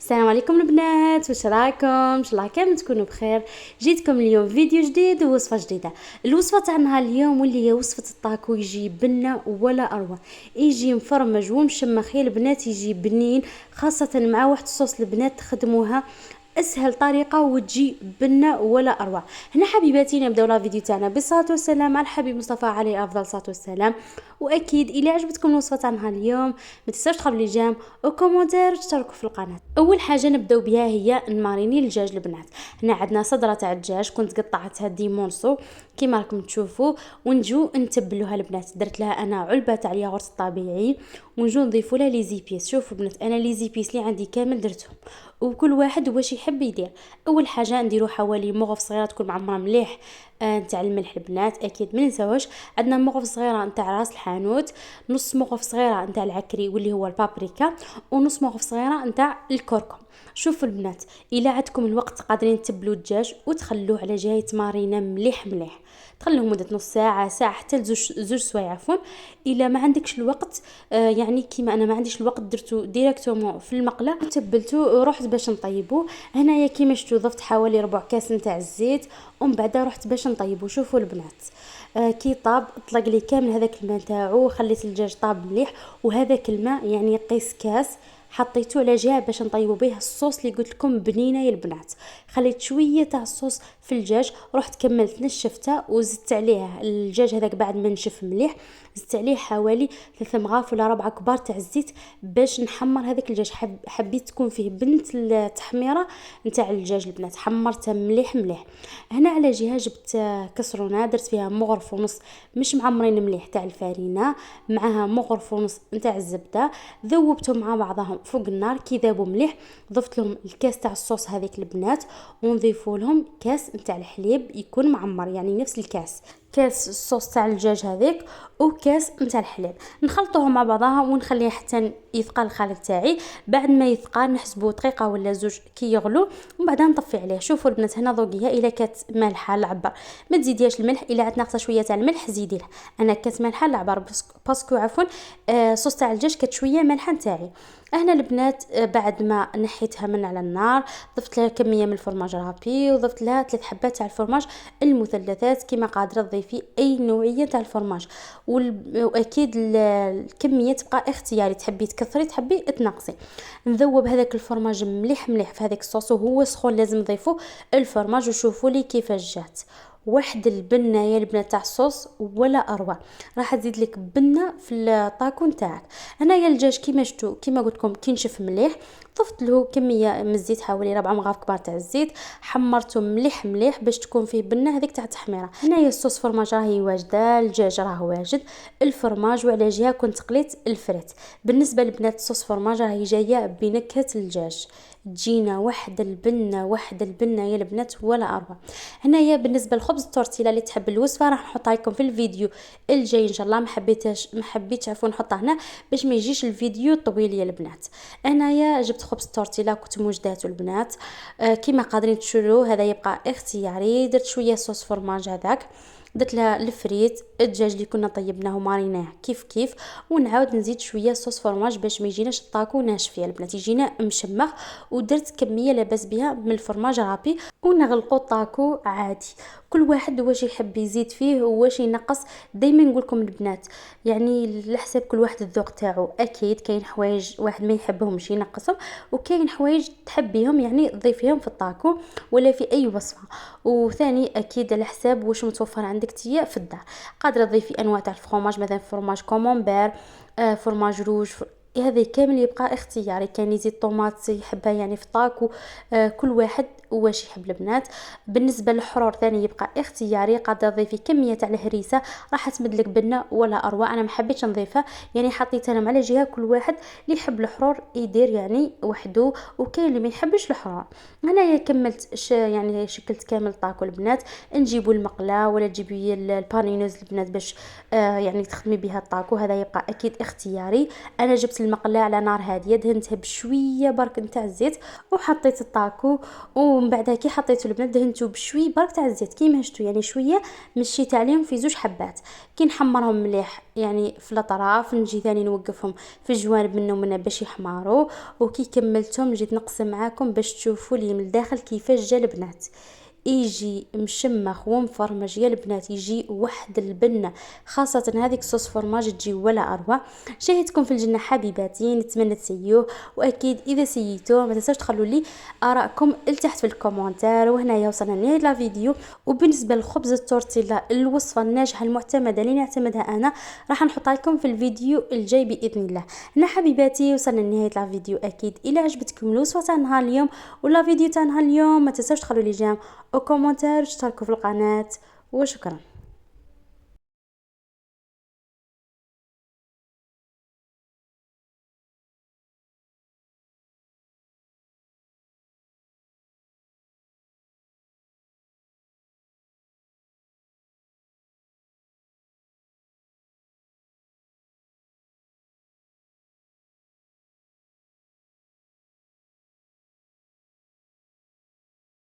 السلام عليكم البنات، واش راكم؟ ان شاء الله كامل تكونوا بخير. جيتكم اليوم فيديو جديد ووصفه جديده. الوصفه تاعنا اليوم واللي هي وصفه الطاكو، يجي بنه ولا اروع، يجي مفرمج ومشمخ يا البنات، يجي بنين خاصه مع واحد الصوص البنات تخدموها اسهل طريقه وتجي بنه ولا اروع. هنا حبيباتي نبداو لا فيديو تاعنا بالصلاه والسلام على الحبيب مصطفى عليه افضل الصلاه والسلام. واكيد الى عجبتكم الوصفه تاعنا اليوم ما تنساوش تخلوا لي جيم وكومونتير وتشتركوا في القناه. اول حاجه نبداو بها هي نماريني الدجاج البنات. هنا عندنا صدره تاع الدجاج كنت قطعتها دي مونسو كيما راكم تشوفوا، ونجو نتبلوها البنات. درت لها انا علبه تاع الياغورت الطبيعي ونجو نضيفوا لها لي زيبيس. شوفوا بنات انا لي زيبيس اللي عندي كامل درتهم وكل واحد واش يحب يدير. اول حاجه نديروا حوالي مغرف صغيره تكون معمره مليح نتاع الملح البنات. اكيد ما ننساوش عندنا مغرف صغيره نتاع راس الحانوت، نص مغرف صغيره نتاع العكري واللي هو البابريكا، ونص مغرف صغيره نتاع الكركم. شوفوا البنات الا عندكم الوقت قادرين تبلوا الدجاج وتخلوه على جهه مارينه مليح مليح، تخلوه مده نص ساعه ساعه حتى لزوج سوايع عفوا. الا ما عندكش الوقت يعني كيما انا ما عنديش الوقت درتو ديريكتومون في المقله وتبلتو ورحت باش نطيبو. هنايا كيما شفتوا ضفت حوالي ربع كاس نتاع الزيت ومن بعد رحت باش نطيبو. شوفوا البنات كي طاب طلق لي كامل هذاك الماء تاعو، خليت الدجاج طاب مليح، وهذاك الماء يعني قيس كاس حطيته على جهه باش نطيبوا به الصوص اللي قلت لكم بنينه يا البنات. خليت شويه تاع الصوص في الدجاج، رحت كملت نشفته وزدت عليه الدجاج هذاك بعد ما نشف مليح، زدت عليه حوالي 3 مغارف ولا 4 كبار تاع الزيت باش نحمر هذاك الدجاج. حبيت تكون فيه بنت التحميره نتاع الدجاج البنات، حمرته مليح مليح. هنا على جهه جبت كسرونه درت فيها مغرف ونص مش معمرين مليح تاع الفارينه، معها مغرف ونص نتاع الزبده، ذوبتهم مع بعضهم فوق النار. كي ذابوا مليح ضفت لهم الكاس تاع الصوص هذيك البنات، ونضيفوا لهم كاس نتاع الحليب يكون معمر، يعني نفس الكاس، كاس الصوص تاع الدجاج هذيك وكاس نتاع الحليب. نخلطوهم مع بعضها ونخليه حتى يثقل الخليط تاعي. بعد ما يثقل نحسبوا دقيقه ولا زوج كي يغلو ومن بعد نطفي عليه. شوفوا البنات هنا ذوقيها الا كانت مالحه العبر ما تزيديهاش الملح، الا عاد ناقصه شويه تاع الملح زيدي لها. انا كانت مالحه العبر باسكو عفوا صوص تاع الدجاج كانت شويه مالحه نتاعي. هنا البنات بعد ما نحيتها من على النار ضفت لها كميه من الفرماج رابي وضفت لها 3 حبات تاع الفرماج المثلثات كيما قادره تضيفي اي نوعيه تاع الفرماج. واكيد الكميه تبقى اختياري، تحبي تكثري تحبي تنقصي. نذوب هذاك الفرماج مليح مليح في هذاك الصوص وهو سخون لازم نضيفوا الفرماج. وشوفوا لي كيفاش جات واحد البنه يا البنات تاع الصوص ولا اروع. راح تزيد لك بنه في الطاكو نتاعك. هنايا الدجاج كيما شفتوا كيما قلت لكم كي نشف مليح ضفت له كميه من الزيت حوالي 4 مغارف كبار تاع الزيت، حمرته مليح مليح باش تكون فيه بنه هذيك تاع التحميره. هنايا الصوص فرماج راهي واجده، الدجاج راه واجد، الفرماج وعلى جهه كنت قليت الفريت. بالنسبه لبنات الصوص فرماج راهي جايه بنكهه الدجاج، تجينا واحد البنه يا البنات ولا اروع. هنايا بالنسبه لخبز التورتيلا اللي تحب الوصفه راح نحطها لكم في الفيديو الجاي ان شاء الله. ما حبيتش عفوا نحطها هنا باش ما يجيش الفيديو طويل يا البنات. هنايا جبت خبز التورتيلا كنت موجداته البنات كيما قادرين تشوفوا، هذا يبقى اختياري. درت شويه صوص فرماج هذاك، درت لها الفريت الدجاج اللي كنا طيبناه ماريناه كيف كيف، ونعاود نزيد شويه صوص فرماج باش ما يجيناش الطاكو ناشف يا البنات، يجينا مشمخ. ودرت كميه لاباس بها من الفرماج رابي ونغلقوا الطاكو عادي. كل واحد واش يحب يزيد فيه واش ينقص. دائما نقول لكم البنات يعني لحساب كل واحد الذوق تاعو. اكيد كاين حوايج واحد ما يحبهمش ينقصهم، وكاين حوايج تحبيهم يعني تضيفيهم في الطاكو ولا في اي وصفه. وثاني اكيد على حساب واش متوفر عندك تيا في الدار. قادره تضيفي انواع تاع الفرماج مثلا فرماج كومونبير فرماج روج هذا كامل يبقى اختياري. كان يزيد طوماط يحبها يعني في طاكو كل واحد واش يحب البنات. بالنسبه للحرور ثاني يبقى اختياري، قادره تضيفي كميه تاع الهريسه راح تمد لك بنه ولا اروع. انا ما حبيتش نضيفها يعني حطيت انا على جهه، كل واحد اللي يحب الحرور يدير يعني وحده، وكاين اللي ما يحبش الحرور. انا كملت يعني شكلت كامل طاكو البنات. نجيبوا المقله ولا تجيبي البانينوز البنات باش يعني تخدمي بها الطاكو، هذا يبقى اكيد اختياري. انا جبت المقله على نار هاديه، دهنتها بشويه برك نتاع الزيت وحطيت الطاكو، ومن بعدها كي حطيت البنه دهنته بشويه برك تاع الزيت كيما شفتوا، يعني شويه مشيت عليهم في زوج حبات. كي نحمرهم مليح يعني في الاطراف نجي ثاني نوقفهم في الجوانب منهم باش يحمروا. وكي كملتهم جيت نقسم معاكم باش تشوفوا لي من الداخل كيفاش جا البنات، يجي مشمخ ومفرمج يا البنات، يجي واحد البنه، خاصه هذيك صوص فرماج تجي ولا اروع. شاهدكم في الجنه حبيباتي، نتمنى تسيوه، واكيد اذا سيتوه ما تنساوش تخلوا لي ارائكم لتحت في الكومنتار. وهنايا وصلنا لنهايه لا فيديو. وبالنسبه للخبز التورتيلا الوصفه الناجحه المعتمده اللي نعتمدها انا راح نحطها لكم في الفيديو الجاي باذن الله. هنا حبيباتي وصلنا لنهايه لا فيديو. اكيد الى عجبتكم الوصفه تاع نهار اليوم ولا فيديو تاع نهار اليوم ما تنساوش تخلوا لي جيم وكومنتار، اشتركوا في القناه، وشكرا.